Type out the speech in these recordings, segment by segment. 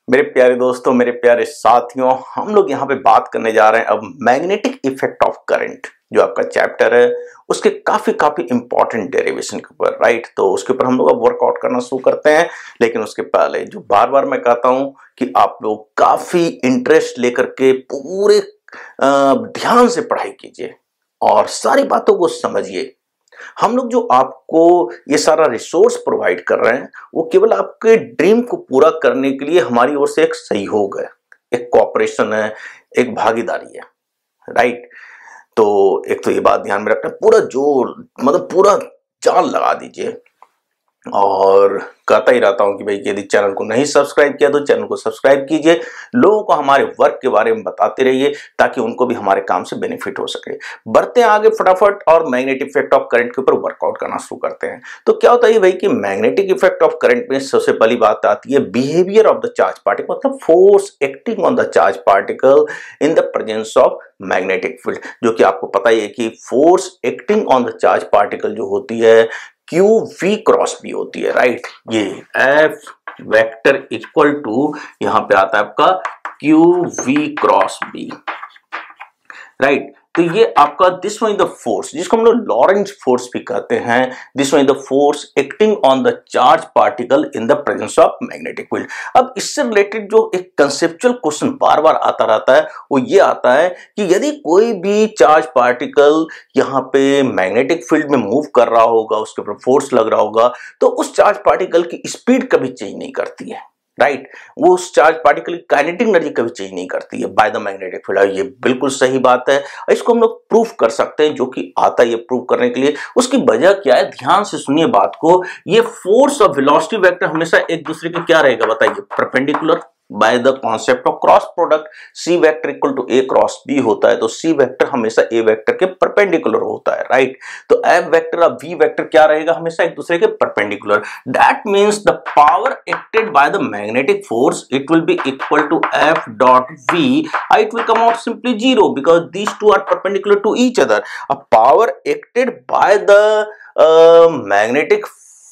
मेरे प्यारे दोस्तों, मेरे प्यारे साथियों, हम लोग यहाँ पे बात करने जा रहे हैं अब मैग्नेटिक इफेक्ट ऑफ करंट। जो आपका चैप्टर है उसके काफी इंपॉर्टेंट डेरिवेशन के ऊपर, राइट। तो उसके ऊपर हम लोग अब वर्कआउट करना शुरू करते हैं। लेकिन उसके पहले जो बार बार मैं कहता हूँ कि आप लोग काफी इंटरेस्ट लेकर के पूरे ध्यान से पढ़ाई कीजिए और सारी बातों को समझिए। हम लोग जो आपको ये सारा रिसोर्स प्रोवाइड कर रहे हैं वो केवल आपके ड्रीम को पूरा करने के लिए हमारी ओर से एक सहयोग है, एक कोऑपरेशन है, एक भागीदारी है, राइट। तो एक तो ये बात ध्यान में रखना, पूरा जोर मतलब पूरा जान लगा दीजिए। और कहता ही रहता हूं कि भाई यदि चैनल को नहीं सब्सक्राइब किया तो चैनल को सब्सक्राइब कीजिए। लोगों को हमारे वर्क के बारे में बताते रहिए ताकि उनको भी हमारे काम से बेनिफिट हो सके। बढ़ते हैं आगे फटाफट और मैग्नेटिक इफेक्ट ऑफ करंट के ऊपर वर्कआउट करना शुरू करते हैं। तो क्या होता है भाई कि मैग्नेटिक इफेक्ट ऑफ करंट में सबसे पहली बात आती है behaviour of the charge particle, मतलब force acting on the charge particle in the presence of magnetic field. जो कि आपको पता ही है कि force acting on the charge particle जो होती है क्यू वी क्रॉस बी होती है, राइट। ये एफ वेक्टर इक्वल टू यहां पे आता है आपका Q V cross B, right. तो ये आपका this one is the force जिसको हम लोग लॉरेंज फोर्स भी कहते हैं। This one is the force acting on the charge particle in the presence of magnetic field. अब इससे रिलेटेड जो एक कंसेप्चुअल क्वेश्चन बार बार आता रहता है वो ये आता है कि यदि कोई भी चार्ज पार्टिकल यहाँ पे मैग्नेटिक फील्ड में मूव कर रहा होगा, उसके ऊपर फोर्स लग रहा होगा, तो उस चार्ज पार्टिकल की स्पीड कभी चेंज नहीं करती है, राइट। वो उस चार्ज पार्टिकल की काइनेटिक एनर्जी कभी चेंज नहीं करती है बाय द मैग्नेटिक फील्ड। ये बिल्कुल सही बात है। इसको हम लोग प्रूफ कर सकते हैं, जो कि आता है ये प्रूफ करने के लिए। उसकी वजह क्या है, ध्यान से सुनिए बात को। ये फोर्स और वेलोसिटी वेक्टर हमेशा एक दूसरे के क्या रहेगा बताइए, perpendicular by the concept of cross product. C vector equal to A cross B होता है, तो सी वेक्टर हमेशा ए वेक्टर के परपेंडिकुलर होता है, राइट। तो एफ वेक्टर और वी वेक्टर क्या रहेगा, हमेशा एक दूसरे के perpendicular. That means the power acted by the magnetic force it will be equal to F dot V. It will come out simply zero because these two are perpendicular to each other. Uh power acted by the magnetic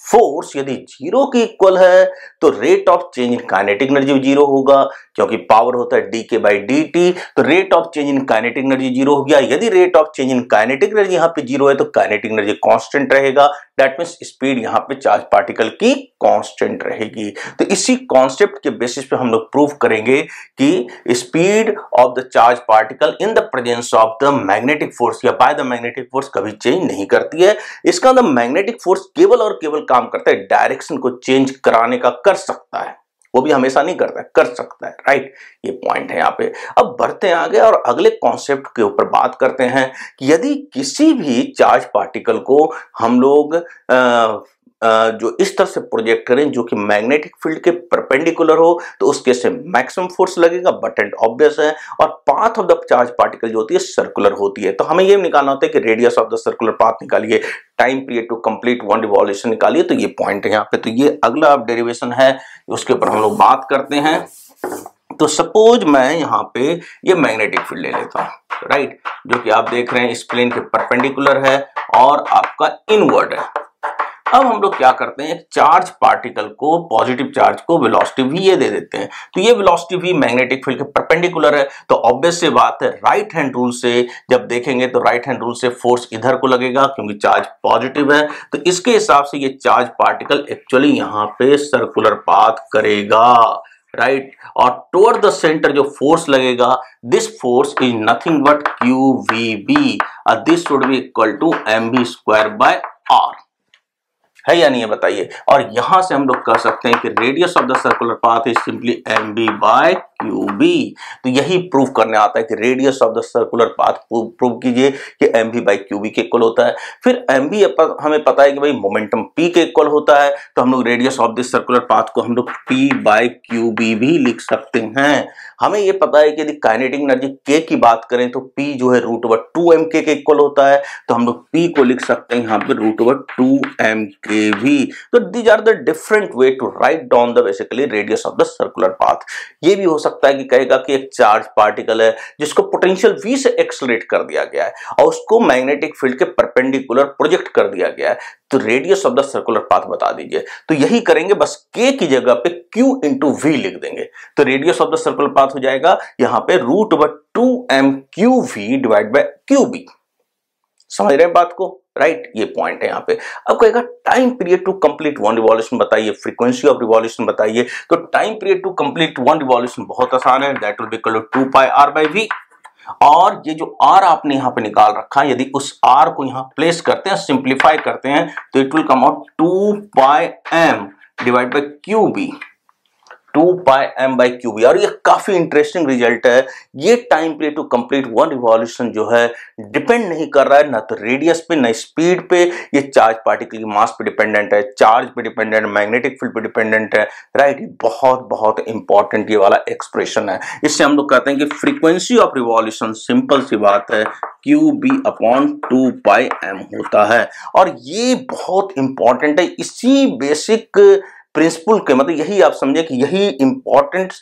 force यदि zero की equal है तो rate of change in kinetic energy zero होगा, क्योंकि power होता है D के by D T. तो rate of change in kinetic energy zero हो गया। यदि rate of change in kinetic energy यहाँ पे जीरो है तो काइनेटिक एनर्जी कांस्टेंट रहेगा। दैट मींस स्पीड यहाँ पे चार्ज पार्टिकल की कांस्टेंट रहेगी। तो इसी कॉन्सेप्ट के बेसिस पे हम लोग प्रूव करेंगे कि speed of the charge particle in the presence of the magnetic force या बाय द मैग्नेटिक फोर्स कभी चेंज नहीं करती है। इसका द मैग्नेटिक फोर्स केवल और केवल काम करता है डायरेक्शन को चेंज कराने का, कर सकता है, वो भी हमेशा नहीं करता है, कर सकता है, राइट। ये पॉइंट है यहाँ पे। अब बढ़ते हैं आगे और अगले कॉन्सेप्ट के ऊपर बात करते हैं कि यदि किसी भी चार्ज पार्टिकल को हम लोग जो इस तरह से प्रोजेक्ट करें जो कि मैग्नेटिक फील्ड के परपेंडिकुलर हो तो उसके से मैक्सिमम फोर्स लगेगा, बट एंड ऑब्वियस है। और path of the charge particle जो होती है सर्कुलर होती है। तो हमें ये निकालना होता है कि radius of the circular path निकालिए, time period to complete one revolution निकालिए। तो ये पॉइंट है यहाँ पे। तो ये अगला डेरिवेशन है, उसके ऊपर हम लोग बात करते हैं। तो सपोज मैं यहाँ पे ये मैग्नेटिक फील्ड ले लेता हूँ, राइट, जो कि आप देख रहे हैं इस प्लेन के परपेंडिकुलर है और आपका इनवर्ड है। अब हम लोग क्या करते हैं, एक चार्ज पार्टिकल को, पॉजिटिव चार्ज को वेलोसिटी v ये दे देते हैं। तो ये वेलोसिटी v मैग्नेटिक फील्ड के परपेंडिकुलर है। तो ऑब्वियस सी बात है, राइट हैंड रूल से जब देखेंगे तो राइट हैंड रूल से फोर्स इधर को लगेगा क्योंकि चार्ज पॉजिटिव है। तो इसके हिसाब से ये चार्ज पार्टिकल एक्चुअली यहाँ पे सर्कुलर पाथ करेगा, राइट। और टुवर्ड द सेंटर जो फोर्स लगेगा, this force is nothing but Q V B. This would be equal to M B square by R, है या नहीं है बताइए। और यहां से हम लोग कह सकते हैं कि radius of the circular path is simply M B by Q B. तो यही प्रूव करने आता है कि radius of the circular path prove कीजिए कि M B by Q B के इक्वल होता है। फिर एम बी हमें पता है कि भाई मोमेंटम पी के इक्वल होता है। तो हम लोग radius of this circular path को हम लोग पी बाई क्यू बी भी लिख सकते हैं। हमें ये पता है कि यदि काइनेटिक एनर्जी के की बात करें तो पी जो है रूट ओवर 2m के इक्वल होता है। तो हम लोग पी को लिख सकते हैं यहाँ पे रूट ओवर 2m के भी। तो these are the different way to write down the basically radius of the circular path. ये भी हो सकता सकता है कि कहेगा कि एक चार्ज पार्टिकल है जिसको पोटेंशियल v से एक्सलरेट कर दिया गया है और उसको मैग्नेटिक फील्ड के परपेंडिकुलर प्रोजेक्ट कर दिया गया है, तो radius of the circular path बता दीजिए। तो यही करेंगे, बस k की जगह पे q इंटू v लिख देंगे, तो radius of the circular path हो जाएगा यहां पे √2mqv डिवाइड बाय qb। समझ रहे हैं बात को, राइट? ये पॉइंट है यहाँ पे। अब कहेगा time period to complete one revolution बताइए, फ्रीक्वेंसी ऑफ रिवॉल्यूशन बताइए। तो time period to complete one revolution बहुत आसान है, that will be equal to 2 pi r by v। और ये जो r आपने यहाँ पे निकाल रखा है, यदि उस r को यहाँ प्लेस करते हैं, सिंप्लीफाई करते हैं, तो it will come out 2 pi m divide by qb, 2 pi m by QB. और ये काफी इंटरेस्टिंग रिजल्ट है। ये time period to complete one revolution जो है डिपेंड नहीं कर रहा है ना तो रेडियस पे ना स्पीड पे, ये चार्ज पार्टिकल की मास पे डिपेंडेंट है, चार्ज पे डिपेंडेंट, मैग्नेटिक फील्ड पे डिपेंडेंट है, राइट? ये बहुत बहुत इंपॉर्टेंट ये वाला एक्सप्रेशन है। इससे हम लोग कहते हैं कि फ्रीक्वेंसी ऑफ रिवॉल्यूशन, सिंपल सी बात है, QB अपॉन 2 पाई m होता है। और ये बहुत इंपॉर्टेंट है। इसी बेसिक प्रिंसिपल के मतलब यही आप समझे कि यही इंपॉर्टेंट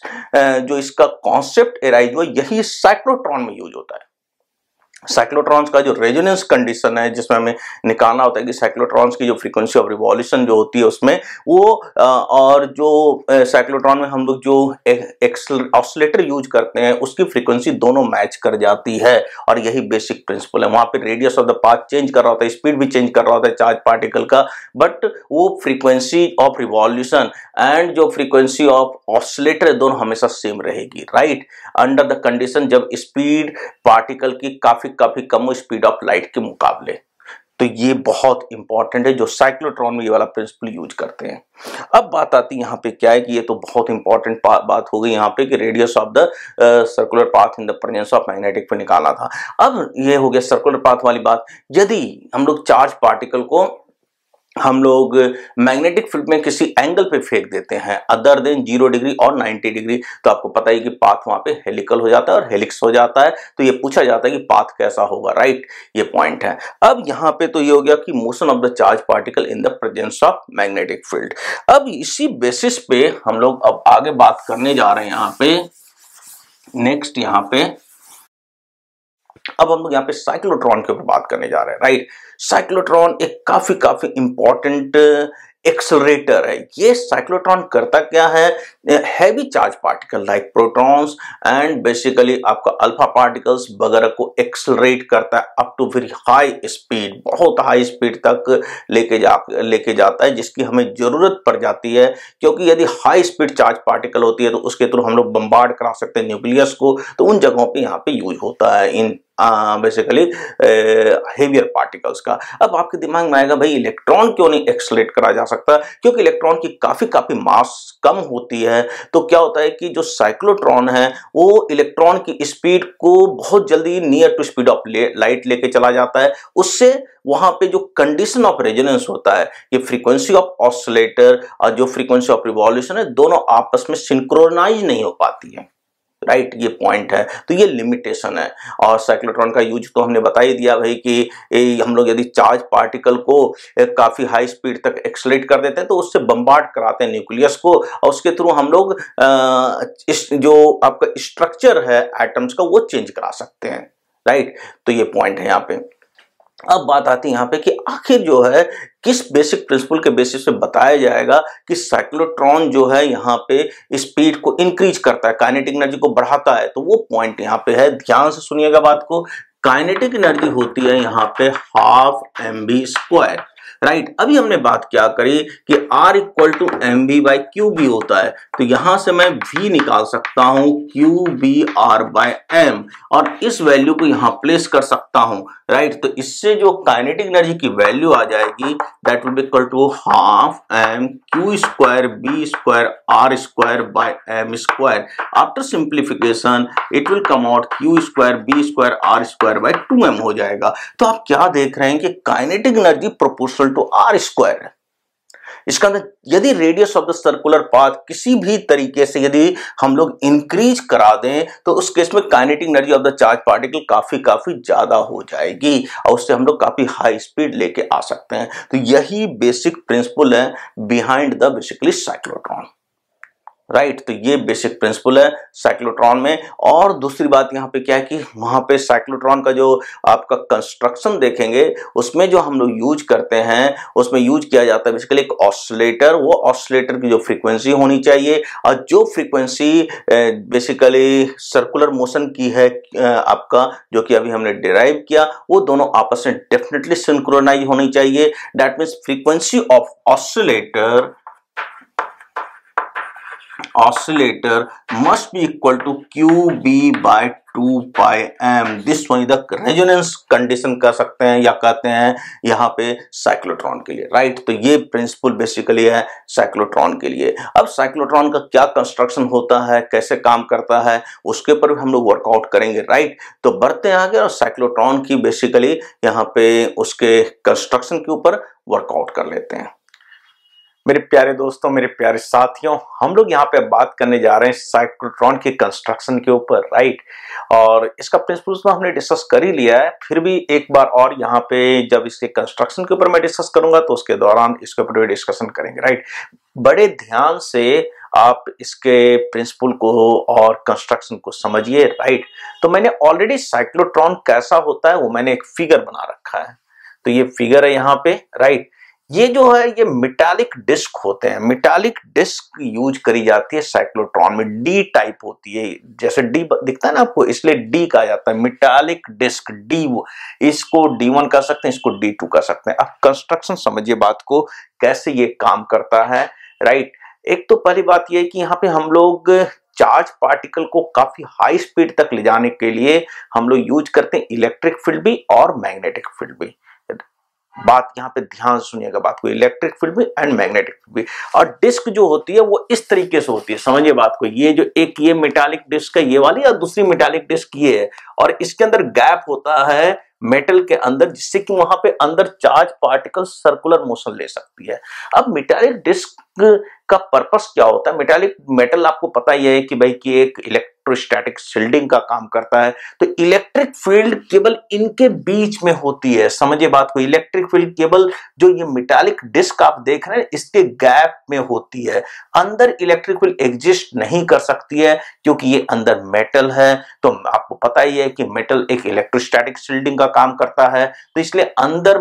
जो इसका कॉन्सेप्ट एराइज हुआ, यही साइक्लोट्रॉन में यूज होता है। साइक्लोट्रॉन्स का जो रेजोनेंस कंडीशन है, जिसमें हमें निकालना होता है कि साइक्लोट्रॉन्स की जो फ्रीक्वेंसी ऑफ रिवॉल्यूशन जो होती है उसमें वो और जो साइक्लोट्रॉन में हम लोग जो ऑसिलेटर यूज करते हैं उसकी फ्रीक्वेंसी दोनों मैच कर जाती है। और यही बेसिक प्रिंसिपल है। वहां पे radius of the path change कर रहा होता है, स्पीड भी चेंज कर रहा होता है चार्ज पार्टिकल का, बट वो फ्रीक्वेंसी ऑफ रिवॉल्यूशन एंड जो फ्रीक्वेंसी ऑफ ऑसिलेटर दोनों हमेशा सेम रहेगी, राइट? अंडर द कंडीशन जब स्पीड पार्टिकल की काफी कम स्पीड ऑफ लाइट के मुकाबले। तो ये बहुत इंपॉर्टेंट है, जो साइक्लोट्रॉन में ये वाला प्रिंसिपल यूज करते हैं। अब बात आती है यहाँ पे क्या है कि ये तो बहुत इंपॉर्टेंट बात हो गई यहाँ पे कि radius of the circular path in the presence of magnetic पे निकालना था। अब ये हो गया सर्कुलर पाथ वाली बात। यदि हम लोग चार्ज पार्टिकल को हम लोग मैग्नेटिक फील्ड में किसी एंगल पे फेंक देते हैं अदर देन 0 डिग्री और 90 डिग्री, तो आपको पता है कि पाथ वहां पे हेलिकल हो जाता है और हेलिक्स हो जाता है। तो ये पूछा जाता है कि पाथ कैसा होगा, राइट? ये पॉइंट है। अब यहाँ पे तो ये हो गया कि motion of the charge particle in the presence of magnetic field. अब इसी बेसिस पे हम लोग अब आगे बात करने जा रहे हैं यहाँ पे नेक्स्ट। यहाँ पे अब हम लोग यहाँ पे साइक्लोट्रॉन के ऊपर बात करने जा रहे हैं, राइट? साइक्लोट्रॉन एक काफी इंपॉर्टेंट एक्सेलरेटर है। ये साइक्लोट्रॉन करता क्या है? Heavy charge particle like protons and basically आपका अल्फा पार्टिकल्स वगैरह को एक्सेलरेट करता है up to very high speed, बहुत हाई स्पीड तक लेके जाता है, जिसकी हमें जरूरत पड़ जाती है। क्योंकि यदि हाई स्पीड चार्ज पार्टिकल होती है तो उसके थ्रू हम लोग बम्बार्ड करा सकते हैं न्यूक्लियस को, तो उन जगहों पे यहाँ पे यूज होता है इन बेसिकली हेवियर पार्टिकल्स का। अब आपके दिमाग में आएगा भाई इलेक्ट्रॉन क्यों नहीं एक्सेलरेट करा जा सकता? क्योंकि इलेक्ट्रॉन की काफी मास कम होती है। तो क्या होता है कि जो साइक्लोट्रॉन है वो इलेक्ट्रॉन की स्पीड को बहुत जल्दी near to speed of light लेके चला जाता है। उससे वहां पे जो कंडीशन ऑफ रेजोनेंस होता है, ये फ्रीक्वेंसी ऑफ ऑसिलेटर और जो फ्रीक्वेंसी ऑफ रिवॉल्यूशन है, दोनों आपस में सिंक्रोनाइज नहीं हो पाती है, राइट? ये पॉइंट है। तो ये लिमिटेशन है। और साइक्लोट्रॉन का यूज तो हमने बता ही दिया भाई कि हम लोग यदि चार्ज पार्टिकल को काफी हाई स्पीड तक एक्सेलरेट कर देते हैं तो उससे बम्बार्ड कराते हैं न्यूक्लियस को, और उसके थ्रू हम लोग इस जो आपका स्ट्रक्चर है एटम्स का वो चेंज करा सकते हैं, राइट? तो ये पॉइंट है यहाँ पे। अब बात आती है यहाँ पे कि आखिर जो है किस बेसिक प्रिंसिपल के बेसिस पे बताया जाएगा कि साइक्लोट्रॉन जो है यहाँ पे स्पीड को इंक्रीज करता है, काइनेटिक एनर्जी को बढ़ाता है। तो वो पॉइंट यहाँ पे है, ध्यान से सुनिएगा बात को। काइनेटिक एनर्जी होती है यहाँ पे ½ mv², राइट? अभी हमने बात क्या करी कि R इक्वल टू mv/qb होता है, तो यहां से मैं v निकाल सकता हूं qbr/m और इस वैल्यू को यहां प्लेस कर सकता हूं, राइट? तो इससे जो काइनेटिक एनर्जी की वैल्यू आ जाएगी that will be equal to ½ mq²b²r²/m²। After simplification it will come out q²b²r²/2m हो जाएगा। तो आप क्या देख रहे हैं कि kinetic energy proportional to r² है। इसका मतलब यदि radius of the circular path किसी भी तरीके से यदि हम लोग इंक्रीज करा दें तो उस केस में kinetic energy of the charge particle काफी ज्यादा हो जाएगी और उससे हम लोग काफी हाई स्पीड लेके आ सकते हैं। तो यही बेसिक प्रिंसिपल है behind the basically cyclotron, right. तो ये बेसिक प्रिंसिपल है साइक्लोट्रॉन में। और दूसरी बात यहाँ पे क्या है कि वहां पे साइक्लोट्रॉन का जो आपका कंस्ट्रक्शन देखेंगे, उसमें जो हम लोग यूज करते हैं, उसमें यूज किया जाता है बेसिकली एक ऑसिलेटर। वो ऑसिलेटर की जो फ्रीक्वेंसी होनी चाहिए, और जो फ्रीक्वेंसी बेसिकली सर्कुलर मोशन की है आपका, जो कि अभी हमने डिराइव किया, वो दोनों आपस में डेफिनेटली सिंक्रोनाइज होनी चाहिए। That means frequency of oscillator must be equal to QB by 2 pi m. This one is the resonance condition कह सकते हैं, या कहते हैं यहाँ पे साइक्लोट्रॉन के लिए, राइट। तो ये प्रिंसिपल बेसिकली है साइक्लोट्रॉन के लिए। अब साइक्लोट्रॉन का क्या कंस्ट्रक्शन होता है, कैसे काम करता है, उसके ऊपर भी हम लोग वर्कआउट करेंगे, राइट। तो बढ़ते हैं आगे और साइक्लोट्रॉन की बेसिकली यहाँ पे उसके कंस्ट्रक्शन के ऊपर वर्कआउट कर लेते हैं। मेरे प्यारे दोस्तों, मेरे प्यारे साथियों, हम लोग यहाँ पे बात करने जा रहे हैं साइक्लोट्रॉन के कंस्ट्रक्शन के ऊपर, राइट। और इसका प्रिंसिपल तो हमने डिस्कस कर ही लिया है, फिर भी एक बार और यहाँ पे जब इसके कंस्ट्रक्शन के ऊपर मैं डिस्कस करूंगा तो उसके दौरान इसके ऊपर भी डिस्कशन करेंगे, राइट। बड़े ध्यान से आप इसके प्रिंसिपल को और कंस्ट्रक्शन को समझिए, राइट। तो मैंने ऑलरेडी साइक्लोट्रॉन कैसा होता है वो मैंने एक फिगर बना रखा है। तो ये फिगर है यहाँ पे, राइट। ये जो है ये मेटालिक डिस्क होते हैं, मेटालिक डिस्क यूज करी जाती है साइक्लोट्रॉन में। डी टाइप होती है, जैसे डी दिखता है ना आपको, इसलिए डी कहा जाता है मेटालिक डिस्क। डी, इसको D1 कह सकते हैं, इसको D2 कह सकते हैं। अब कंस्ट्रक्शन समझिए बात को, कैसे ये काम करता है, राइट। एक तो पहली बात ये है कि यहाँ पे हम लोग चार्ज पार्टिकल को काफी हाई स्पीड तक ले जाने के लिए हम लोग यूज करते हैं इलेक्ट्रिक फील्ड भी और मैग्नेटिक फील्ड भी। बात यहाँ पे ध्यान से सुनिएगा बात को, इलेक्ट्रिक फील्ड भी एंड मैग्नेटिक फील्ड भी। और डिस्क जो होती है वो इस तरीके से होती है, समझिए बात को। ये जो एक ये मेटालिक डिस्क है ये वाली, और दूसरी मेटालिक डिस्क ये है, और इसके अंदर गैप होता है मेटल के अंदर, जिससे कि वहां पे अंदर चार्ज पार्टिकल सर्कुलर मोशन ले सकती है। अब मेटालिक डिस्क का पर्पस क्या होता है? मेटल आपको पता ही है कि भाई कि एक इलेक्ट्रोस्टैटिक शील्डिंग का काम करता है। तो इलेक्ट्रिक फील्ड केवल इनके बीच में होती है, समझिए बात को। इलेक्ट्रिक फील्ड केवल जो ये मेटालिक डिस्क आप देख रहे हैं इसके गैप में होती है, अंदर इलेक्ट्रिक फील्ड एग्जिस्ट नहीं कर सकती है, क्योंकि ये अंदर मेटल है। तो आपको पता ही है कि मेटल एक इलेक्ट्रोस्टैटिक शील्डिंग का काम करता है, तो इसलिए अंदर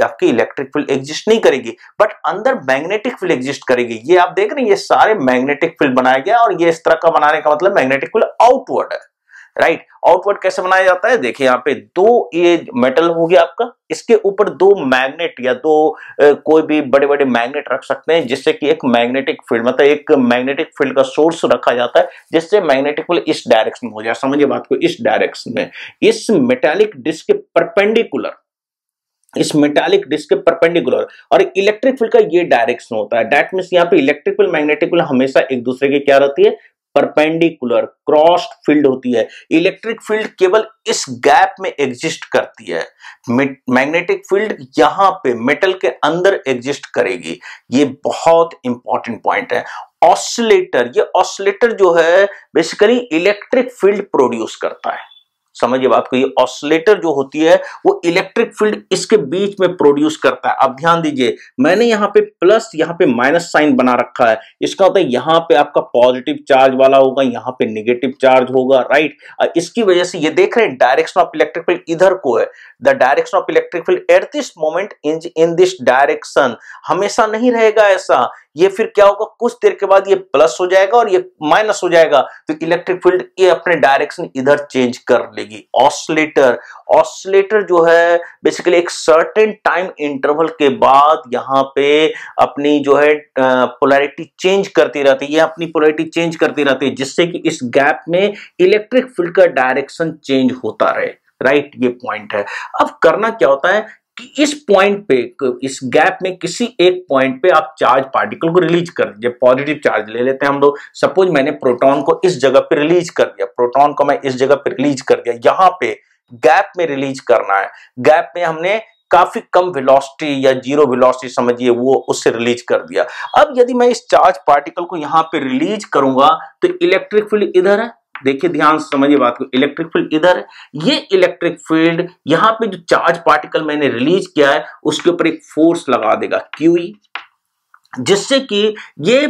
आपकी इलेक्ट्रिक फील्ड एग्जिस्ट नहीं करेगी, बट अंदर मैग्नेटिक फील्ड एग्जिस्ट करेगी। ये आप देख रहे हैं ये सारे मैग्नेटिक फील्ड बनाया गया, और ये इस तरह का बनाने का मतलब मैग्नेटिक फील्ड आउटवर्ड है, राइट। आउटवर्ड कैसे बनाया जाता है? देखिए यहाँ पे दो, ये मेटल हो गया आपका, इसके ऊपर दो मैग्नेट या दो कोई भी बड़े बड़े मैग्नेट रख सकते हैं, जिससे कि एक मैग्नेटिक फील्ड, मतलब एक मैग्नेटिक फील्ड का सोर्स रखा जाता है, जिससे मैग्नेटिक फील्ड इस डायरेक्शन में हो जाए, समझिए बात को, इस डायरेक्शन में, इस मेटालिक डिस्क के परपेंडिकुलर, इस मेटालिक डिस्क के परपेंडिकुलर। और इलेक्ट्रिक फील्ड का ये डायरेक्शन होता है। दैट मींस यहाँ पे इलेक्ट्रिक फील्ड मैग्नेटिक फील्ड हमेशा एक दूसरे के क्या रहती है? परपेंडिकुलर, क्रॉस्ड फील्ड होती है। इलेक्ट्रिक फील्ड केवल इस गैप में एग्जिस्ट करती है, मैग्नेटिक फील्ड यहां पे मेटल के अंदर एग्जिस्ट करेगी। ये बहुत इंपॉर्टेंट पॉइंट है। ऑसिलेटर, ये ऑसिलेटर जो है बेसिकली इलेक्ट्रिक फील्ड प्रोड्यूस करता है, समझिए बात को। ये ऑसिलेटर जो होती है वो इलेक्ट्रिक फील्ड इसके बीच में प्रोड्यूस करता है। अब ध्यान दीजिए, मैंने यहाँ पे प्लस यहाँ पे माइनस साइन बना रखा है। इसका होता है यहाँ पे आपका पॉजिटिव चार्ज वाला होगा, यहाँ पे नेगेटिव चार्ज होगा, राइट। इसकी वजह से ये देख रहे हैं डायरेक्शन ऑफ इलेक्ट्रिक फील्ड इधर को है। The direction of electric field at this moment in this direction, हमेशा नहीं रहेगा ऐसा। ये फिर क्या होगा, कुछ देर के बाद ये प्लस हो जाएगा और ये माइनस हो जाएगा, तो इलेक्ट्रिक फील्ड ये अपने डायरेक्शन इधर चेंज कर लेगी। ऑसिलेटर जो है बेसिकली एक सर्टेन टाइम इंटरवल के बाद यहाँ पे अपनी जो है पोलैरिटी चेंज करती रहती है, ये अपनी पोलैरिटी चेंज करती रहती है, जिससे कि इस गैप में इलेक्ट्रिक फील्ड का डायरेक्शन चेंज होता रहे, राइट। ये पॉइंट है। अब करना क्या होता है कि इस पॉइंट पे, इस गैप में किसी एक पॉइंट पे आप चार्ज पार्टिकल को रिलीज कर दीजिए। पॉजिटिव चार्ज ले लेते हैं हम लोग। सपोज मैंने प्रोटॉन को इस जगह पे रिलीज कर दिया, प्रोटॉन को मैं इस जगह पे रिलीज कर दिया, यहां पे गैप में रिलीज करना है। गैप में हमने काफी कम वेलोसिटी या जीरो वेलोसिटी समझिए वो उससे रिलीज कर दिया। अब यदि मैं इस चार्ज पार्टिकल को यहां पे रिलीज करूंगा तो इलेक्ट्रिक फील्ड इधर है, देखिए ध्यान से समझिए बात को, इलेक्ट्रिक फील्ड इधर है। ये इलेक्ट्रिक फील्ड यहाँ पे जो चार्ज पार्टिकल मैंने रिलीज किया है उसके ऊपर एक फोर्स लगा देगा QE, जिससे कि ये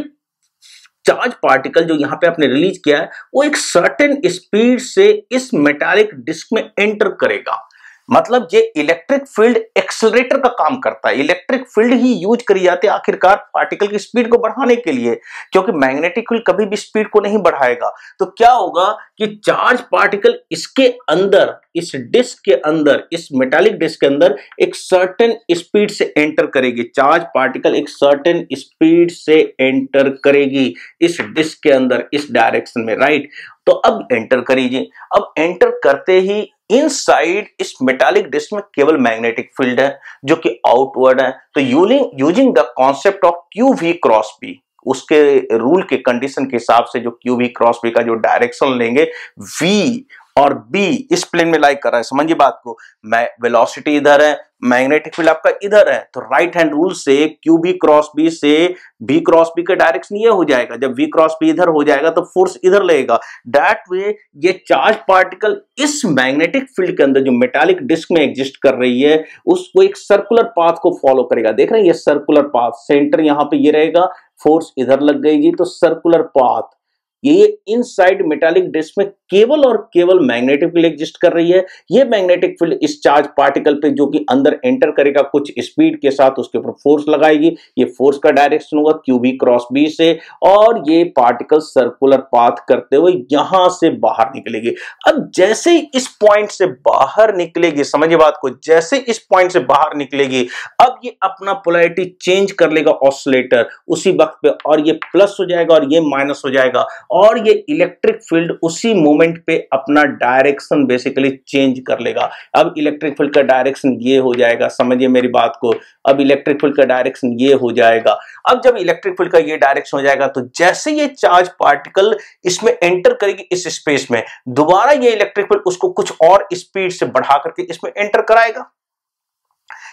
चार्ज पार्टिकल जो यहाँ पे आपने रिलीज किया है वो एक सर्टेन स्पीड से इस मेटालिक डिस्क में एंटर करेगा। मतलब ये इलेक्ट्रिक फील्ड एक्सेलरेटर का काम करता है। इलेक्ट्रिक फील्ड ही यूज करी जाती है आखिरकार पार्टिकल की स्पीड को बढ़ाने के लिए, क्योंकि मैग्नेटिक फील्ड कभी भी स्पीड को नहीं बढ़ाएगा। तो क्या होगा कि चार्ज पार्टिकल इसके अंदर, इस डिस्क के अंदर, इस मेटालिक डिस्क के अंदर एक सर्टेन स्पीड से एंटर करेगी। चार्ज पार्टिकल एक सर्टेन स्पीड से एंटर करेगी इस डिस्क के अंदर, इस डायरेक्शन में, राइट। तो अब एंटर करीजिए। अब एंटर करते ही इनसाइड इस मेटालिक डिस्क में केवल मैग्नेटिक फील्ड है जो कि आउटवर्ड है। तो using the concept of Q V cross B, उसके रूल के कंडीशन के हिसाब से जो क्यू वी क्रॉस बी का जो डायरेक्शन लेंगे, वी और बी इस प्लेन में लाइक कर रहा है। समझिए बात को, वेलोसिटी इधर है, मैग्नेटिक फील्ड आपका इधर है, तो राइट हैंड रूल से क्यू बी क्रॉस बी से बी क्रॉस बी का डायरेक्शन ये हो जाएगा। जब वी क्रॉस बी इधर हो जाएगा तो फोर्स इधर लगेगा। दैट वे ये चार्ज पार्टिकल इस मैग्नेटिक फील्ड के अंदर जो मेटालिक डिस्क में एग्जिस्ट कर रही है उसको एक सर्कुलर पाथ को फॉलो करेगा। देख रहे हैं ये सर्कुलर पाथ, सेंटर यहां पे ये रहेगा, फोर्स इधर लग गई, तो सर्कुलर पाथ ये इनसाइड मेटालिक डिस्क में केवल और केवल मैग्नेटिक फील्ड एग्जिस्ट कर रही है। ये मैग्नेटिक फील्ड इस चार्ज पार्टिकल पे जो कि अंदर एंटर करेगा कुछ स्पीड के साथ, उसके ऊपर फोर्स लगाएगी। ये फोर्स का डायरेक्शन होगा क्यू बी क्रॉस बी से, और ये पार्टिकल सर्कुलर पाथ करते हुए यहां से बाहर निकलेगी। अब जैसे ही इस पॉइंट से बाहर निकलेगी, समझिए बात को, जैसे इस पॉइंट से बाहर निकलेगी अब ये अपना पोलैरिटी चेंज कर लेगा ऑसिलेटर उसी वक्त पे, और ये प्लस हो जाएगा और ये माइनस हो जाएगा, और ये इलेक्ट्रिक फील्ड उसी मोमेंट पे अपना डायरेक्शन बेसिकली चेंज कर लेगा। अब इलेक्ट्रिक फील्ड का डायरेक्शन ये हो जाएगा, समझिए मेरी बात को, अब इलेक्ट्रिक फील्ड का डायरेक्शन ये हो जाएगा। अब जब इलेक्ट्रिक फील्ड का ये डायरेक्शन हो जाएगा तो जैसे ये चार्ज पार्टिकल इसमें एंटर करेगी इस स्पेस में, दोबारा ये इलेक्ट्रिक फील्ड उसको कुछ और स्पीड से बढ़ा करके इसमें एंटर कराएगा।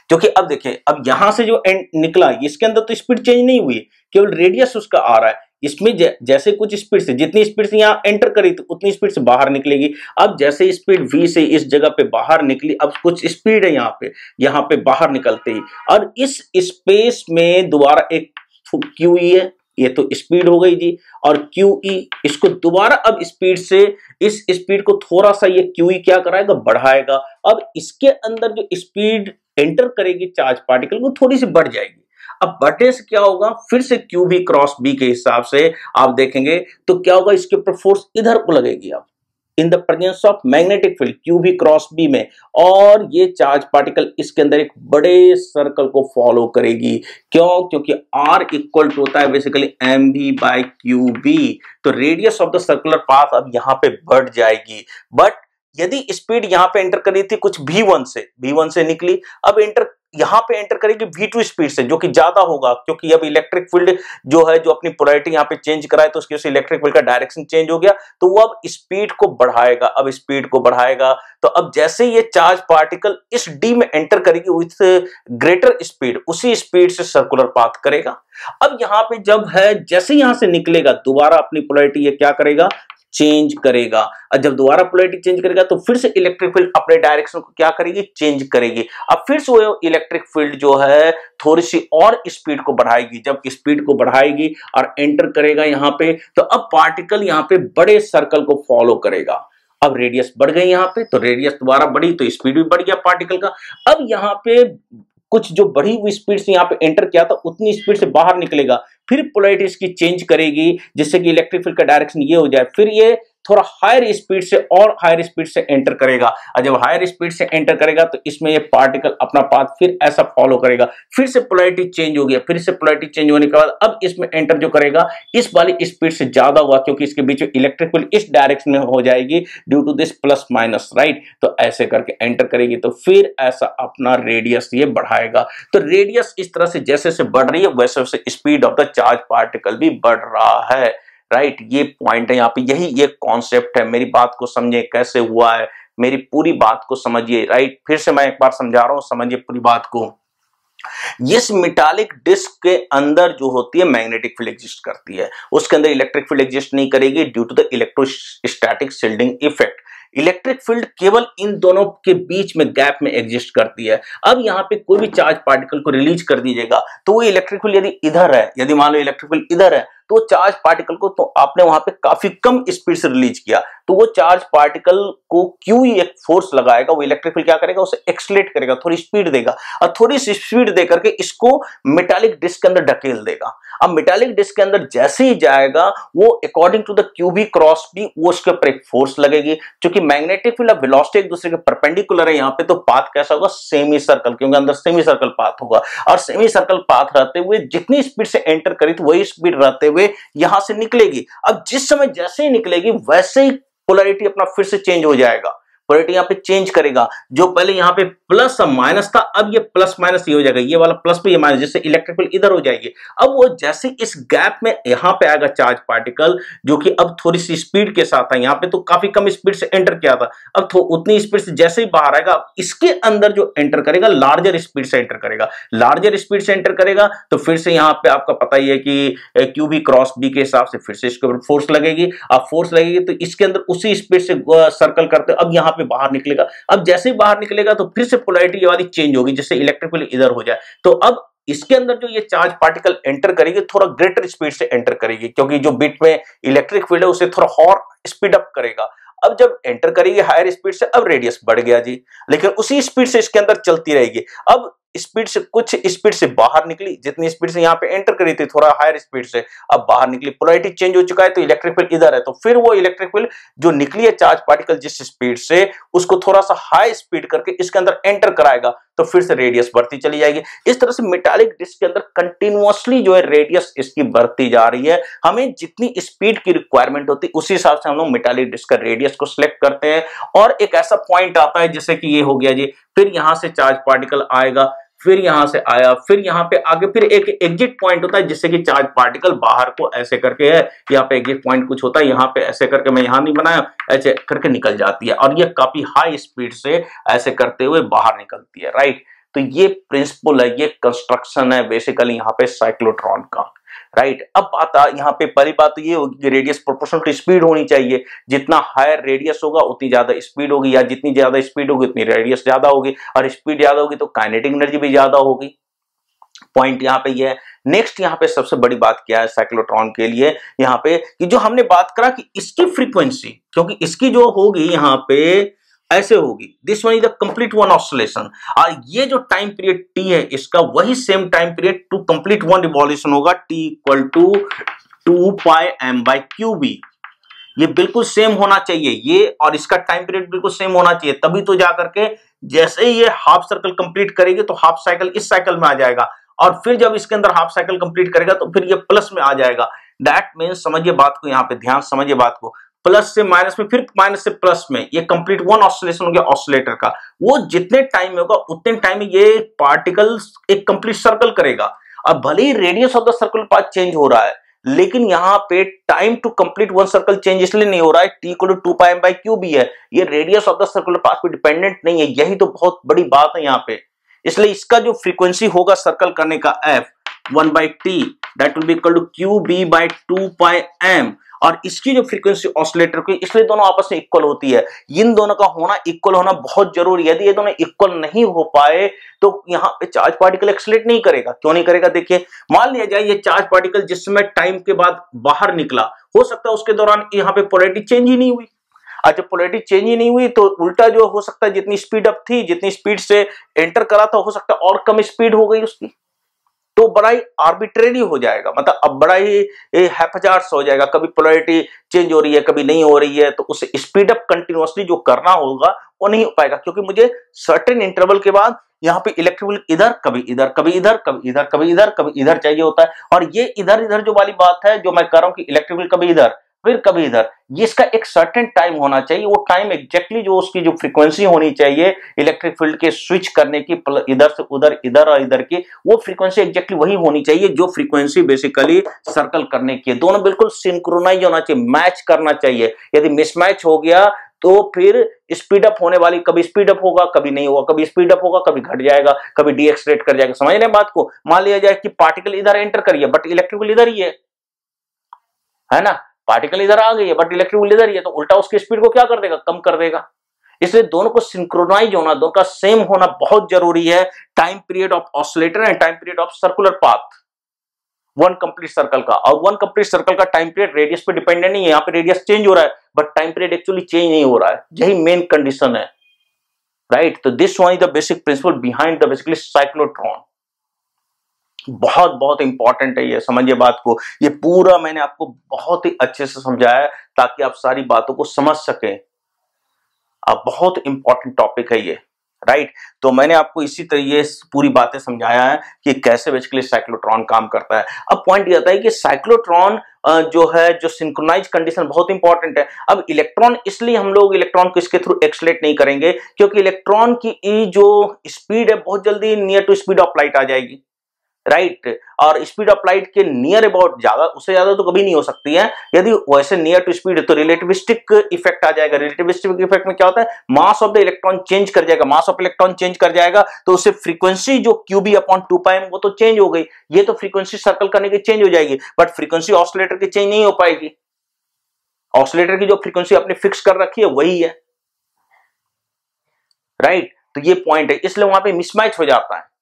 क्योंकि अब देखिए, अब यहां से जो निकला इसके अंदर तो स्पीड चेंज नहीं हुई, केवल रेडियस उसका आ रहा है। इसमें जैसे कुछ स्पीड से, जितनी स्पीड से यहां एंटर करी तो उतनी स्पीड से बाहर निकलेगी। अब जैसे स्पीड v से इस जगह पे बाहर निकली, अब कुछ स्पीड है यहां पे बाहर निकलते ही, और इस स्पेस में दोबारा एक QE है, ये तो स्पीड हो गई जी, और QE इसको दोबारा अब स्पीड से, इस स्पीड को थोड़ा सा ये QE क्या कराएगा, बढ़ाएगा। अब इसके अंदर जो स्पीड एंटर करेगी चार्ज पार्टिकल को थोड़ी सी बढ़ जाएगी। अब बढ़ने से क्या होगा, फिर से क्यू बी क्रॉस बी के हिसाब से आप देखेंगे तो क्या होगा, इसके ऊपर फोर्स इधर को लगेगी अब in the presence of magnetic field Q B cross B में, और ये चार्ज पार्टिकल इसके अंदर एक बड़े सर्कल को फॉलो करेगी। क्यों? क्योंकि R इक्वल टू होता है basically mv by Q B. तो radius of the circular path अब यहां पे बढ़ जाएगी। बट यदि स्पीड यहां पे एंटर करी थी कुछ v1 से निकली, अब यहां पे एंटर करेगी v2 स्पीड से, जो कि ज्यादा होगा, क्योंकि अब इलेक्ट्रिक फील्ड जो है जो अपनी पोलैरिटी यहां पे चेंज कराए तो उसकी वजह से इलेक्ट्रिक फील्ड का डायरेक्शन चेंज हो गया, तो वो अब स्पीड को बढ़ाएगा। अब स्पीड को बढ़ाएगा तो अब जैसे ये चार्ज पार्टिकल इस d में एंटर करेगी विथ ग्रेटर स्पीड, उसी स्पीड से सर्कुलर पाथ करेगा। अब यहां पे जब है, जैसे यहां से निकलेगा दोबारा अपनी पोलैरिटी ये क्या करेगा, चेंज करेगा। और जब दोबारा पोलैरिटी चेंज करेगा तो फिर से इलेक्ट्रिक फील्ड अपने डायरेक्शन को क्या करेगी, चेंज करेगी। अब फिर से वो इलेक्ट्रिक फील्ड जो है थोड़ी सी और स्पीड को बढ़ाएगी। जब स्पीड को बढ़ाएगी और एंटर करेगा यहां पे, तो अब पार्टिकल यहां पे बड़े सर्कल को फॉलो करेगा। अब रेडियस बढ़ गई यहां पे, तो रेडियस दोबारा बढ़ी तो स्पीड भी बढ़ गया पार्टिकल का। अब यहां पे कुछ जो बढ़ी हुई स्पीड से यहां पे एंटर किया था उतनी स्पीड से बाहर निकलेगा, फिर पोलैरिटी इसकी चेंज करेगी जिससे कि इलेक्ट्रिक फील्ड का डायरेक्शन ये हो जाए, फिर ये थोड़ा हायर स्पीड से और हायर स्पीड से एंटर करेगा। और जब हायर स्पीड से एंटर करेगा तो इसमें ये पार्टिकल अपना पाथ फिर ऐसा फॉलो करेगा, फिर से पोलैरिटी चेंज हो गया, फिर से पोलैरिटी चेंज होने के बाद अब इसमें एंटर जो करेगा इस वाली स्पीड से ज्यादा हुआ, क्योंकि इसके बीच में इलेक्ट्रिक फील्ड इस डायरेक्शन में हो जाएगी due to this plus minus, right. तो ऐसे करके एंटर करेगी तो फिर ऐसा अपना रेडियस ये बढ़ाएगा। तो रेडियस इस तरह से जैसे से बढ़ रही है वैसे वैसे speed of the charge particle भी बढ़ रहा है, राइट। ये पॉइंट है यहाँ पे, यही ये कॉन्सेप्ट है। मेरी बात को समझिए कैसे हुआ है, मेरी पूरी बात को समझिए, राइट। फिर से मैं एक बार समझा रहा हूं, समझिए पूरी बात को। इस मेटालिक डिस्क के अंदर जो होती है मैग्नेटिक फील्ड एग्जिस्ट करती है, उसके अंदर इलेक्ट्रिक फील्ड एग्जिस्ट नहीं करेगी due to the electrostatic shielding effect. Electric field केवल इन दोनों के बीच में गैप में एग्जिस्ट करती है। अब यहाँ पे कोई भी चार्ज पार्टिकल को रिलीज कर दीजिएगा तो वो इलेक्ट्रिक फील्ड यदि इधर है, यदि मान लो इलेक्ट्रिक फील्ड इधर है, तो चार्ज पार्टिकल को तो आपने वहां पे काफी कम स्पीड से रिलीज किया, तो वो चार्ज पार्टिकल को क्यों ही एक फोर्स लगाएगा, वो इलेक्ट्रिक फील्ड क्या करेगा, उसे एक्सलेट करेगा, थोड़ी स्पीड देगा, और थोड़ी सी स्पीड दे करके इसको मेटालिक डिस्क के अंदर ढकेल देगा। अब मेटालिक डिस्क के अंदर जैसे ही जाएगा वो according to the Q B cross B वो उसके ऊपर एक फोर्स लगेगी, क्योंकि मैग्नेटिक फील्ड और वेलोसिटी एक दूसरे के परपेंडिकुलर है यहाँ पे, तो पाथ कैसा होगा, सेमी सर्कल, क्योंकि अंदर सेमी सर्कल पाथ होगा, और सेमी सर्कल पाथ रहते हुए जितनी स्पीड से एंटर करी तो वही स्पीड रहते हुए यहां से निकलेगी। अब जिस समय जैसे ही निकलेगी वैसे ही पोलैरिटी अपना फिर से चेंज हो जाएगा, पोलैरिटी यहाँ पे चेंज करेगा। जो पहले यहाँ पे प्लस और माइनस था, अब ये प्लस माइनस ये हो जाएगा, ये वाला प्लस पे ये माइनस, जिससे इलेक्ट्रिक फील्ड इधर हो जाएगी। अब वो जैसे इस गैप में यहाँ पे आएगा चार्ज पार्टिकल, जो कि अब थोड़ी सी स्पीड के साथ है, यहाँ पे तो काफी कम स्पीड से एंटर किया था, अब उतनी स्पीड से जैसे ही बाहर आएगा, इसके अंदर जो एंटर करेगा लार्जर स्पीड से एंटर करेगा, लार्जर स्पीड से एंटर करेगा तो फिर से यहाँ पे आपका पता ही है कि क्यू बी क्रॉस बी के हिसाब से फिर से इसके ऊपर फोर्स लगेगी। अब फोर्स लगेगी तो इसके अंदर उसी स्पीड से सर्कल करते, अब यहाँ पे बाहर निकलेगा, अब जैसे ही बाहर निकलेगा तो फिर से पोलैरिटी ये वाली चेंज होगी, जिससे इलेक्ट्रिक फील्ड इधर हो जाए। तो अब इसके अंदर जो ये चार्ज पार्टिकल एंटर करेगी थोड़ा ग्रेटर स्पीड से एंटर करेगी, क्योंकि जो बीट में इलेक्ट्रिक फील्ड है उसे थोड़ा और स्पीड अप करेगा। अब जब एंटर करेगी हायर स्पीड से, अब रेडियस बढ़ गया जी, लेकिन उसी स्पीड से इसके अंदर चलती रहेगी। अब स्पीड से कुछ स्पीड से बाहर निकली, जितनी स्पीड से यहाँ पे एंटर करी थी थोड़ा हायर स्पीड से, अब बाहर निकली, पोलैरिटी चेंज हो चुका है तो इलेक्ट्रिक फील्ड इधर है, तो फिर वो इलेक्ट्रिक फील्ड जो निकली है चार्ज पार्टिकल जिस स्पीड से, उसको थोड़ा सा हाई स्पीड करके इसके अंदर एंटर कराएगा, तो फिर से रेडियस बढ़ती चली जाएगी। इस तरह से मेटालिक डिस्क के अंदर कंटिन्यूअसली जो है रेडियस इसकी बढ़ती जा रही है। हमें जितनी स्पीड की रिक्वायरमेंट होती है उसी हिसाब से हम लोग मेटालिक डिस्क का रेडियस को सिलेक्ट करते हैं, और एक ऐसा पॉइंट आता है जैसे कि ये हो गया जी, फिर यहां से चार्ज पार्टिकल आएगा, फिर यहां से आया, फिर यहां पे आगे फिर एक एग्जिट पॉइंट होता है, जिससे कि चार्ज पार्टिकल बाहर को ऐसे करके है, यहाँ पे एग्जिट पॉइंट कुछ होता है, यहाँ पे ऐसे करके, मैं यहां नहीं बनाया, ऐसे करके निकल जाती है, और ये काफी हाई स्पीड से ऐसे करते हुए बाहर निकलती है, राइट। तो ये प्रिंसिपल है, ये कंस्ट्रक्शन है बेसिकली यहाँ पे साइक्लोट्रॉन का, राइट। अब बात यहाँ पे पहली बात तो ये होगी कि रेडियस प्रोपोर्शनल टू स्पीड होनी चाहिए, जितना हायर रेडियस होगा उतनी ज्यादा स्पीड होगी, या जितनी ज्यादा स्पीड होगी उतनी रेडियस ज्यादा होगी, और स्पीड ज्यादा होगी तो काइनेटिक एनर्जी भी ज्यादा होगी। पॉइंट यहाँ पे ये है। नेक्स्ट यहाँ पे सबसे बड़ी बात क्या है साइक्लोट्रॉन के लिए, यहाँ पे कि जो हमने बात करा कि इसकी फ्रीक्वेंसी, क्योंकि इसकी जो होगी यहाँ पे ऐसे होगी, this one is the complete one oscillation, और ये जो टाइम पीरियड टी है इसका वही same time period to complete one revolution होगा, T equal to 2 pi m by Q B. ये बिल्कुल सेम होना चाहिए, ये और इसका टाइम पीरियड बिल्कुल सेम होना चाहिए, तभी तो जाकर के जैसे ही ये हाफ सर्कल कंप्लीट करेगी तो हाफ साइकिल इस साइकिल में आ जाएगा, और फिर जब इसके अंदर हाफ साइकिल कंप्लीट करेगा तो फिर ये प्लस में आ जाएगा। दैट मीन्स, समझिए बात को, यहाँ पे ध्यान समझिए बात को, प्लस से माइनस में, फिर माइनस से प्लस में, ये कंप्लीट वन ऑसिलेशन हो गया ऑसिलेटर का। वो जितने टाइम में होगा उतने टाइम में ये पार्टिकल एक कंप्लीट सर्कल करेगा। अब भले ही radius of the circular path change हो रहा है, लेकिन यहाँ पे time to complete one circle change इसलिए नहीं हो रहा है, T equal to 2 pi m by Q B है, ये radius of the circular path पे डिपेंडेंट नहीं है। यही तो बहुत बड़ी बात है यहाँ पे। इसलिए इसका जो फ्रीक्वेंसी होगा सर्कल करने का f 1 by T that will be equal to Q B by 2 pi m, और इसकी जो फ्रीक्वेंसी ऑसिलेटर की, इसलिए दोनों आपस में इक्वल होती है। इन दोनों का होना, इक्वल होना बहुत जरूरी है। यदि ये दोनों इक्वल नहीं हो पाए तो यहाँ पे चार्ज पार्टिकल एक्सलेट नहीं करेगा। क्यों नहीं करेगा, देखिए, मान लिया जाए ये चार्ज पार्टिकल जिस समय टाइम के बाद बाहर निकला, हो सकता है उसके दौरान यहाँ पे पोलैरिटी चेंज ही नहीं हुई। आज जब पोलैरिटी चेंज ही नहीं हुई तो उल्टा जो हो सकता है, जितनी स्पीड अप थी, जितनी स्पीड से एंटर करा था, हो सकता है और कम स्पीड हो गई उसकी, तो बड़ा ही आर्बिट्रेरी हो जाएगा, मतलब अब बड़ा ही हैप्पजार्ट्स हो जाएगा। कभी पोलैरिटी चेंज हो रही है, कभी नहीं हो रही है, तो उसे स्पीड अप कंटिन्यूअसली जो करना होगा वो नहीं हो पाएगा, क्योंकि मुझे सर्टेन इंटरवल के बाद यहाँ पे इलेक्ट्रिक फील्ड इधर, कभी इधर, कभी इधर, कभी इधर, कभी इधर, कभी इधर चाहिए होता है। और ये इधर इधर जो वाली बात है जो मैं कर रहा हूँ कि इलेक्ट्रिक फील्ड कभी इधर फिर कभी इधर, ये इसका एक सर्टेन टाइम होना चाहिए। वो टाइम एग्जैक्टली जो उसकी जो फ्रीक्वेंसी होनी चाहिए इलेक्ट्रिक फील्ड के स्विच करने की, इधर से उधर, इधर और इधर की, वो फ्रीक्वेंसी एग्जैक्टली वही होनी चाहिए जो फ्रीक्वेंसी बेसिकली सर्कल करने की है। दोनों बिल्कुल सिंक्रोनाइज होना चाहिए, मैच करना चाहिए। यदि मिसमैच हो गया तो फिर स्पीड अप होने वाली, कभी स्पीड अप होगा, कभी नहीं होगा, कभी स्पीड अप होगा, कभी घट जाएगा, कभी डीएक्सलेट कर जाएगा। समझ रहे हैं बात को? मान लिया जाए कि पार्टिकल इधर एंटर करिए बट इलेक्ट्रिक फील्ड इधर ही है ना, पार्टिकल इधर आ गई है बट इलेक्ट्रिक फील्ड इधर ही है, तो उल्टा उसकी स्पीड को क्या कर देगा, कम कर देगा। इसलिए दोनों को सिंक्रोनाइज होना, दोनों का सेम होना बहुत जरूरी है, time period of oscillator and time period of circular path. One complete circle का, और वन कंप्लीट सर्कल का टाइम पीरियड रेडियस पे डिपेंडेंट नहीं है, यहाँ पे रेडियस चेंज हो रहा है but time period actually change नहीं हो रहा है, यही मेन कंडीशन है, राइट। तो this one is the basic principle behind the basically cyclotron. बहुत बहुत इंपॉर्टेंट है, ये समझिए बात को, ये पूरा मैंने आपको बहुत ही अच्छे से समझाया ताकि आप सारी बातों को समझ सकें। अब बहुत इंपॉर्टेंट टॉपिक है ये, राइट। तो मैंने आपको इसी तरीके पूरी बातें समझाया है कि कैसे बेसिकली साइक्लोट्रॉन काम करता है। अब पॉइंट ये आता है कि साइक्लोट्रॉन जो है, जो सिंक्रोनाइज कंडीशन बहुत इंपॉर्टेंट है। अब इलेक्ट्रॉन, इसलिए हम लोग इलेक्ट्रॉन को इसके थ्रू एक्सलेट नहीं करेंगे क्योंकि इलेक्ट्रॉन की जो स्पीड है बहुत जल्दी near to speed of light आ जाएगी, राइट। और स्पीड ऑफ लाइट के नियर अबाउट, ज्यादा उससे ज्यादा तो कभी नहीं हो सकती है। यदि वैसे नियर टू स्पीड है तो रिलेटिविस्टिक इफेक्ट आ जाएगा। रिलेटिविस्टिक इफेक्ट में क्या होता है, mass of the electron change कर जाएगा, मास ऑफ इलेक्ट्रॉन चेंज कर जाएगा तो उससे फ्रीक्वेंसी जो क्यूबी अपॉन 2πm वो तो चेंज हो गई, ये तो फ्रीक्वेंसी सर्कल करने की चेंज हो जाएगी, बट फ्रीक्वेंसी ऑसिलेटर की चेंज नहीं हो पाएगी। ऑसिलेटर की जो फ्रीक्वेंसी आपने फिक्स कर रखी है वही है, राइट। तो ये पॉइंट है, इसलिए वहां पे मिसमैच हो जाता है।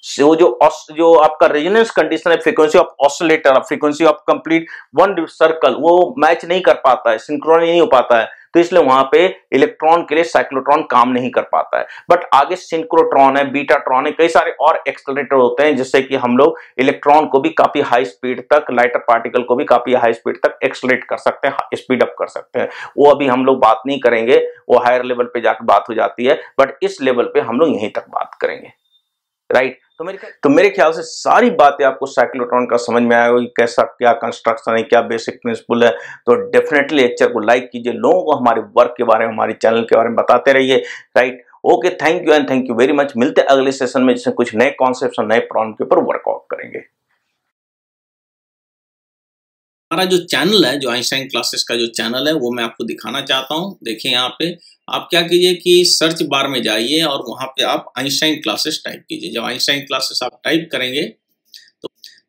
जो जो आपका रेजोनेंस कंडीशन है, frequency of oscillator, frequency of complete one circle, वो मैच नहीं कर पाता है, सिंक्रोन नहीं हो पाता है, तो इसलिए वहां पे इलेक्ट्रॉन के लिए साइक्लोट्रॉन काम नहीं कर पाता है। बट आगे सिंक्रोट्रॉन है, बीटाट्रॉन है, कई सारे और एक्सेलरेटर होते हैं जिससे कि हम लोग इलेक्ट्रॉन को भी काफी हाई स्पीड तक, लाइटर पार्टिकल को भी काफी हाई स्पीड तक एक्सेलरेट कर सकते हैं, स्पीड अप कर सकते हैं। वो अभी हम लोग बात नहीं करेंगे, वो हायर लेवल पे जाकर बात हो जाती है, बट इस लेवल पे हम लोग यहीं तक बात करेंगे, राइट। तो मेरे ख्याल से सारी बातें आपको साइक्लोट्रॉन का समझ में आएगा, कैसा क्या कंस्ट्रक्शन है, क्या बेसिक प्रिंसिपल है। तो डेफिनेटली लेक्चर को लाइक कीजिए, लोगों को हमारे वर्क के बारे में, हमारे चैनल के बारे में बताते रहिए, right. Okay, thank you and thank you very much. मिलते हैं अगले सेशन में जिसमें कुछ नए कॉन्सेप्ट्स और नए प्रॉब्लम के ऊपर वर्कआउट करेंगे। हमारा जो चैनल है, जो आइंस्टाइन क्लासेस का जो चैनल है, वो मैं आपको दिखाना चाहता हूँ। देखिए यहाँ पे आप क्या कीजिए कि सर्च बार में जाइए और वहाँ पे आप आइंस्टाइन क्लासेस टाइप कीजिए। जब आइंस्टाइन क्लासेस आप टाइप करेंगे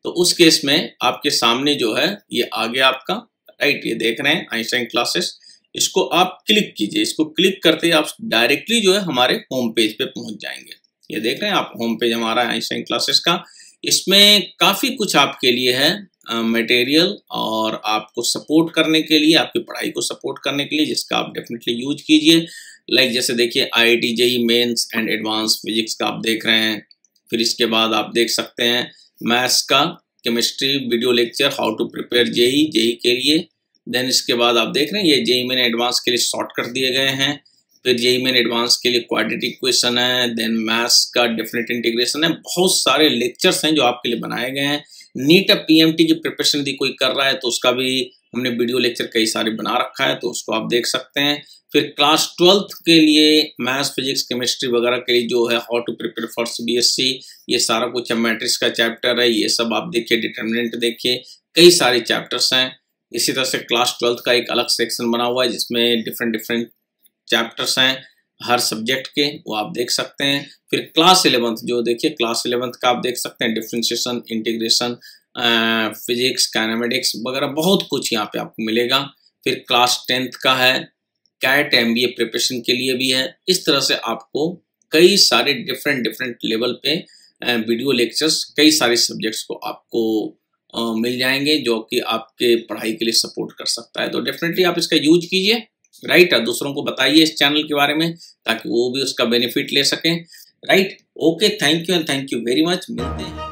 तो उस केस में आपके सामने जो है ये आ गया आपका, राइट। ये देख रहे हैं आइंस्टाइन क्लासेस, इसको आप क्लिक कीजिए। इसको क्लिक करते ही आप डायरेक्टली जो है हमारे होम पेज पे पहुँच जाएंगे। ये देख रहे हैं आप, होम पेज हमारा है आइंस्टाइन क्लासेस का। इसमें काफ़ी कुछ आपके लिए है मटेरियल, और आपको सपोर्ट करने के लिए, आपकी पढ़ाई को सपोर्ट करने के लिए, जिसका आप डेफिनेटली यूज कीजिए। लाइक जैसे देखिए IIT JEE Mains and advance physics का आप देख रहे हैं। फिर इसके बाद आप देख सकते हैं मैथ्स का chemistry video lecture, how to prepare JEE के लिए। देन इसके बाद आप देख रहे हैं ये JEE मेन एडवांस के लिए शॉर्ट कर दिए गए हैं। फिर JEE मेन एडवांस के लिए क्वाड्रेटिक इक्वेशन है, देन मैथ्स का डेफिनेट इंटीग्रेशन है। बहुत सारे लेक्चर्स हैं जो आपके लिए बनाए गए हैं। नीट PMT की प्रिपरेशन यदि कोई कर रहा है तो उसका भी हमने वीडियो लेक्चर कई सारे बना रखा है, तो उसको आप देख सकते हैं। फिर क्लास 12th के लिए मैथ्स फिजिक्स केमिस्ट्री वगैरह के लिए जो है how to prepare for CBSE, ये सारा कुछ है। मैट्रिक्स का चैप्टर है, ये सब आप देखिए। डिटर्मिनेंट देखिए, कई सारे चैप्टर्स हैं। इसी तरह से क्लास 12th का एक अलग सेक्शन बना हुआ है जिसमें डिफरेंट चैप्टर्स हैं हर सब्जेक्ट के, वो आप देख सकते हैं। फिर क्लास 11th जो देखिए, क्लास 11th का आप देख सकते हैं डिफरेंशिएशन, इंटीग्रेशन, फिजिक्स, काइनेमेटिक्स वगैरह बहुत कुछ यहाँ पे आपको मिलेगा। फिर क्लास 10th का है, कैट MBA प्रिपरेशन के लिए भी है। इस तरह से आपको कई सारे डिफरेंट लेवल पे वीडियो लेक्चर्स, कई सारे सब्जेक्ट्स को आपको मिल जाएंगे जो कि आपके पढ़ाई के लिए सपोर्ट कर सकता है। तो डेफिनेटली आप इसका यूज कीजिए, राइट। दूसरों को बताइए इस चैनल के बारे में ताकि वो भी उसका बेनिफिट ले सकें, right. Okay, thank you and thank you very much. मिलते हैं।